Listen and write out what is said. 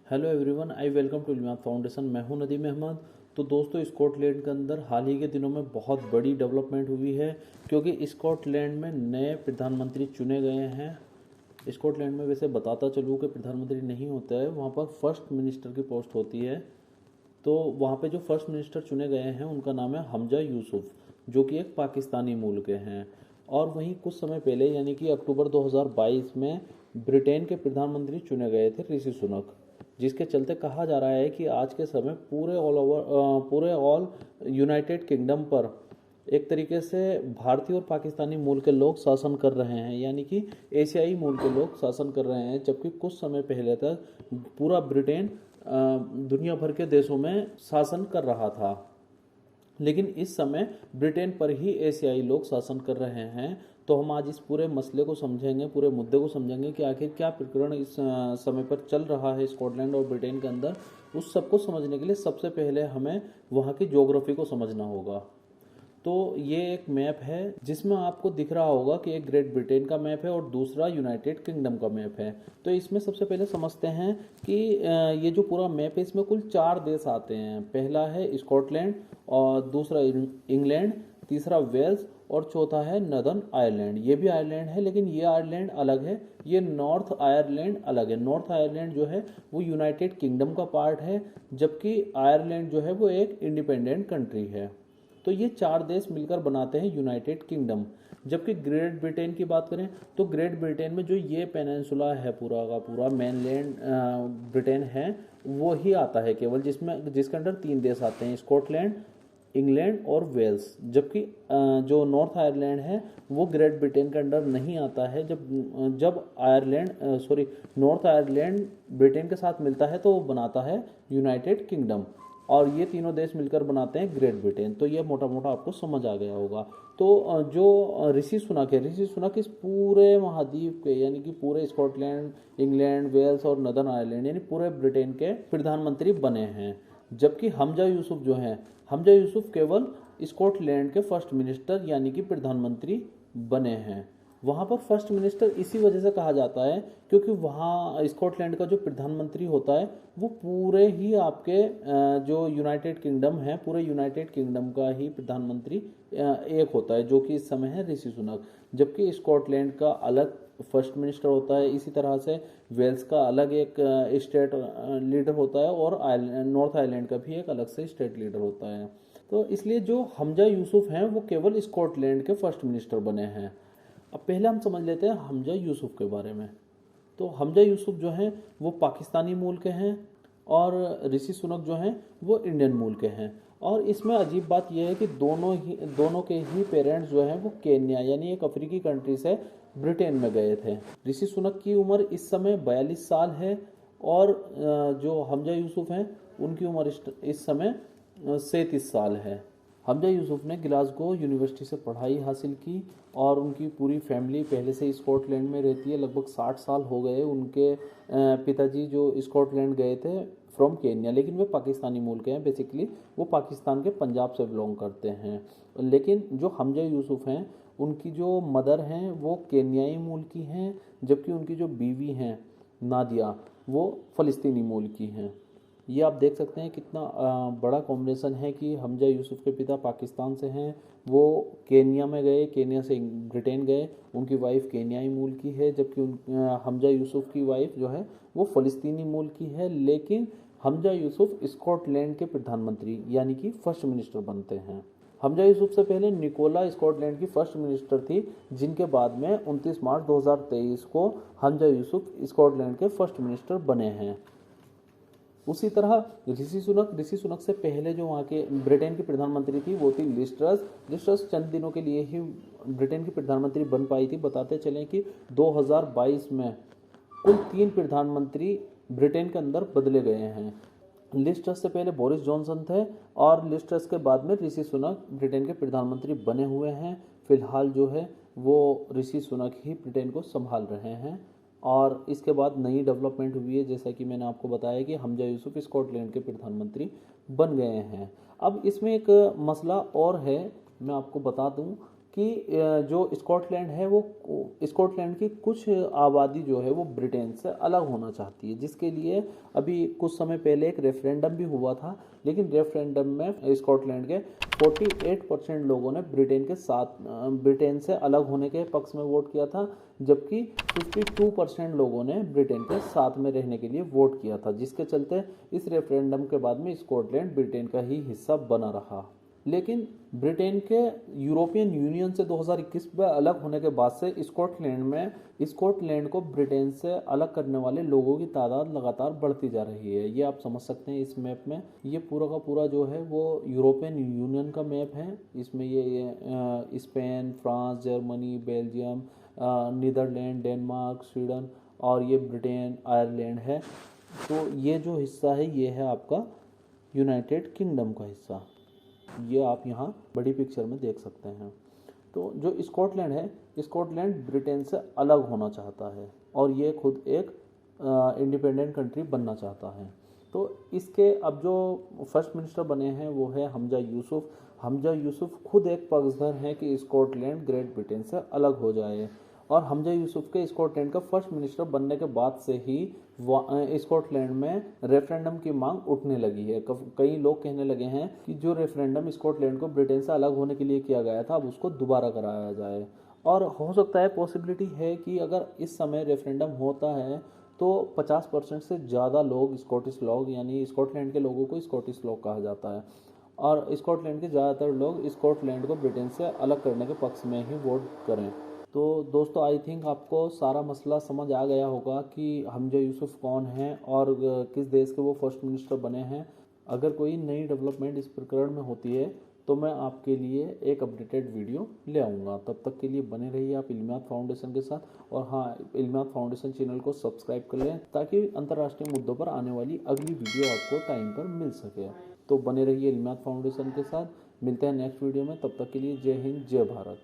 Hello everyone, I welcome to Ilmiyat foundation. मैं हूं नदीम अहमद। तो दोस्तों, स्कॉटलैंड के अंदर हाल ही के दिनों में बहुत बड़ी डेवलपमेंट हुई है, क्योंकि स्कॉटलैंड में नए प्रधानमंत्री चुने गए हैं। स्कॉटलैंड में वैसे बताता चलूँ कि प्रधानमंत्री नहीं होता है, वहाँ पर फर्स्ट मिनिस्टर की पोस्ट होती है। तो वहाँ पे जो फर्स्ट मिनिस्टर चुने गए हैं उनका नाम है हमजा यूसुफ, जो कि एक पाकिस्तानी मूल के हैं। और वहीं कुछ समय पहले यानी कि अक्टूबर 2022 में ब्रिटेन के प्रधानमंत्री चुने गए थे ऋषि सुनक, जिसके चलते कहा जा रहा है कि आज के समय पूरे ऑल यूनाइटेड किंगडम पर एक तरीके से भारतीय और पाकिस्तानी मूल के लोग शासन कर रहे हैं, यानी कि एशियाई मूल के लोग शासन कर रहे हैं। जबकि कुछ समय पहले तक पूरा ब्रिटेन दुनिया भर के देशों में शासन कर रहा था, लेकिन इस समय ब्रिटेन पर ही एशियाई लोग शासन कर रहे हैं। तो हम आज इस पूरे मसले को समझेंगे, पूरे मुद्दे को समझेंगे कि आखिर क्या प्रकरण इस समय पर चल रहा है स्कॉटलैंड और ब्रिटेन के अंदर। उस सब को समझने के लिए सबसे पहले हमें वहाँ की ज्योग्राफी को समझना होगा। तो ये एक मैप है जिसमें आपको दिख रहा होगा कि एक ग्रेट ब्रिटेन का मैप है और दूसरा यूनाइटेड किंगडम का मैप है। तो इसमें सबसे पहले समझते हैं कि ये जो पूरा मैप है इसमें कुल 4 देश आते हैं। पहला है स्कॉटलैंड, और दूसरा इंग्लैंड, तीसरा वेल्स और चौथा है नदर्न आयरलैंड। ये भी आयरलैंड है, लेकिन ये आयरलैंड अलग है, ये नॉर्थ आयरलैंड अलग है। नॉर्थ आयरलैंड जो है वो यूनाइटेड किंगडम का पार्ट है, जबकि आयरलैंड जो है वो एक इंडिपेंडेंट कंट्री है। तो ये 4 देश मिलकर बनाते हैं यूनाइटेड किंगडम। जबकि ग्रेट ब्रिटेन की बात करें तो ग्रेट ब्रिटेन में जो ये पेनिनसुला है, पूरा का पूरा मेनलैंड ब्रिटेन है, वो ही आता है केवल, जिसके अंडर 3 देश आते हैं, स्कॉटलैंड, इंग्लैंड और वेल्स। जबकि जो नॉर्थ आयरलैंड है वो ग्रेट ब्रिटेन के अंडर नहीं आता है। जब नॉर्थ आयरलैंड ब्रिटेन के साथ मिलता है तो वो बनाता है यूनाइटेड किंगडम, और ये तीनों देश मिलकर बनाते हैं ग्रेट ब्रिटेन। तो ये मोटा मोटा आपको समझ आ गया होगा। तो जो ऋषि सुनक है, ऋषि सुनक इस पूरे महाद्वीप के यानी कि पूरे स्कॉटलैंड, इंग्लैंड, वेल्स और नदर्न आयरलैंड यानी पूरे ब्रिटेन के प्रधानमंत्री बने हैं। जबकि हमजा यूसुफ जो हैं, हमजा यूसुफ केवल स्कॉटलैंड के फर्स्ट मिनिस्टर यानी कि प्रधानमंत्री बने हैं। वहाँ पर फर्स्ट मिनिस्टर इसी वजह से कहा जाता है क्योंकि वहाँ स्कॉटलैंड का जो प्रधानमंत्री होता है वो पूरे ही आपके जो यूनाइटेड किंगडम है, पूरे यूनाइटेड किंगडम का ही प्रधानमंत्री एक होता है, जो कि इस समय है ऋषि सुनक। जबकि स्कॉटलैंड का अलग फर्स्ट मिनिस्टर होता है, इसी तरह से वेल्स का अलग एक स्टेट लीडर होता है, और नॉर्थ आयरलैंड का भी एक अलग से स्टेट लीडर होता है। तो इसलिए जो हमजा यूसुफ हैं वो केवल स्कॉटलैंड के फर्स्ट मिनिस्टर बने हैं। अब पहले हम समझ लेते हैं हमजा यूसुफ के बारे में। तो हमजा यूसुफ जो हैं वो पाकिस्तानी मूल के हैं, और ऋषि सुनक जो हैं वो इंडियन मूल के हैं। और इसमें अजीब बात यह है कि दोनों के ही पेरेंट्स जो हैं वो केन्या यानी एक अफ्रीकी कंट्री से ब्रिटेन में गए थे। ऋषि सुनक की उम्र इस समय 42 साल है, और जो हमजा यूसुफ हैं उनकी उम्र इस समय 37 साल है। हमजा यूसुफ ने ग्लासगो यूनिवर्सिटी से पढ़ाई हासिल की, और उनकी पूरी फैमिली पहले से स्कॉटलैंड में रहती है। लगभग 60 साल हो गए उनके पिताजी जो स्कॉटलैंड गए थे फ्रॉम केन्या, लेकिन वे पाकिस्तानी मूल के हैं। बेसिकली वो पाकिस्तान के पंजाब से बिलोंग करते हैं। लेकिन जो हमजा यूसुफ हैं उनकी जो मदर हैं वो केन्याई मूल की हैं, जबकि उनकी जो बीवी हैं नादिया वो फ़लस्तीनी मूल की हैं। ये आप देख सकते हैं कितना बड़ा कॉम्बिनेशन है कि हमजा यूसुफ के पिता पाकिस्तान से हैं, वो केन्या में गए, केन्या से ब्रिटेन गए, उनकी वाइफ केन्याई मूल की है, जबकि हमजा यूसुफ की वाइफ जो है वो फ़लस्तीनी मूल की है। लेकिन हमजा यूसुफ स्कॉटलैंड के प्रधानमंत्री यानी कि फर्स्ट मिनिस्टर बनते हैं। हमजा यूसुफ से पहले निकोला स्कॉटलैंड की फर्स्ट मिनिस्टर थी, जिनके बाद में 29 मार्च 2023 को हमजा यूसुफ स्कॉटलैंड के फर्स्ट मिनिस्टर बने हैं। उसी तरह ऋषि सुनक से पहले जो वहाँ के ब्रिटेन की प्रधानमंत्री थी वो थी लिस्ट्रस चंद दिनों के लिए ही ब्रिटेन की प्रधानमंत्री बन पाई थी। बताते चलें कि 2022 में कुल 3 प्रधानमंत्री ब्रिटेन के अंदर बदले गए हैं। लिस्ट्रस से पहले बोरिस जॉनसन थे, और लिस्ट्रस के बाद में ऋषि सुनक ब्रिटेन के प्रधानमंत्री बने हुए हैं। फिलहाल जो है वो ऋषि सुनक ही ब्रिटेन को संभाल रहे हैं। और इसके बाद नई डेवलपमेंट हुई है, जैसा कि मैंने आपको बताया कि हमजा यूसुफ स्कॉटलैंड के प्रधानमंत्री बन गए हैं। अब इसमें एक मसला और है, मैं आपको बता दूं कि जो स्कॉटलैंड है वो स्कॉटलैंड की कुछ आबादी जो है वो ब्रिटेन से अलग होना चाहती है, जिसके लिए अभी कुछ समय पहले एक रेफरेंडम भी हुआ था। लेकिन रेफरेंडम में स्कॉटलैंड के 48% लोगों ने ब्रिटेन से अलग होने के पक्ष में वोट किया था, जबकि 52% लोगों ने ब्रिटेन के साथ में रहने के लिए वोट किया था, जिसके चलते इस रेफरेंडम के बाद में स्कॉटलैंड ब्रिटेन का ही हिस्सा बना रहा। लेकिन ब्रिटेन के यूरोपियन यूनियन से 2021 में अलग होने के बाद से स्कॉटलैंड को ब्रिटेन से अलग करने वाले लोगों की तादाद लगातार बढ़ती जा रही है। ये आप समझ सकते हैं इस मैप में। ये पूरा का पूरा जो है वो यूरोपियन यूनियन का मैप है। इसमें ये Spain, France, Germany, Belgium, Netherlands, Denmark, Sweden और ये ब्रिटेन, आयरलैंड है। तो ये जो हिस्सा है ये है आपका यूनाइटेड किंगडम का हिस्सा। ये आप यहाँ बड़ी पिक्चर में देख सकते हैं। तो जो स्कॉटलैंड है, स्कॉटलैंड ब्रिटेन से अलग होना चाहता है और ये खुद एक इंडिपेंडेंट कंट्री बनना चाहता है। तो इसके अब जो फर्स्ट मिनिस्टर बने हैं वो है हमजा यूसुफ। हमजा यूसुफ खुद एक पक्षधर हैं कि स्कॉटलैंड ग्रेट ब्रिटेन से अलग हो जाए, और हमजा यूसुफ के स्कॉटलैंड का फर्स्ट मिनिस्टर बनने के बाद से ही स्कॉटलैंड में रेफरेंडम की मांग उठने लगी है। कई लोग कहने लगे हैं कि जो रेफरेंडम स्कॉटलैंड को ब्रिटेन से अलग होने के लिए किया गया था अब उसको दोबारा कराया जाए। और हो सकता है, पॉसिबिलिटी है कि अगर इस समय रेफरेंडम होता है तो 50% से ज़्यादा लोग स्कॉटिश लोग, यानी स्कॉटलैंड के लोगों को स्कॉटिश लोग कहा जाता है, और स्कॉटलैंड के ज़्यादातर लोग स्कॉटलैंड को ब्रिटेन से अलग करने के पक्ष में ही वोट करें। तो दोस्तों, आई थिंक आपको सारा मसला समझ आ गया होगा कि हमजा यूसुफ कौन है और किस देश के वो फर्स्ट मिनिस्टर बने हैं। अगर कोई नई डेवलपमेंट इस प्रकरण में होती है तो मैं आपके लिए एक अपडेटेड वीडियो ले आऊँगा। तब तक के लिए बने रहिए आप इल्मियात फाउंडेशन के साथ। और हाँ, इल्मियात फाउंडेशन चैनल को सब्सक्राइब कर लें ताकि अंतर्राष्ट्रीय मुद्दों पर आने वाली अगली वीडियो आपको टाइम पर मिल सके। तो बने रहिए इल्मियात फाउंडेशन के साथ। मिलते हैं नेक्स्ट वीडियो में, तब तक के लिए जय हिंद, जय भारत।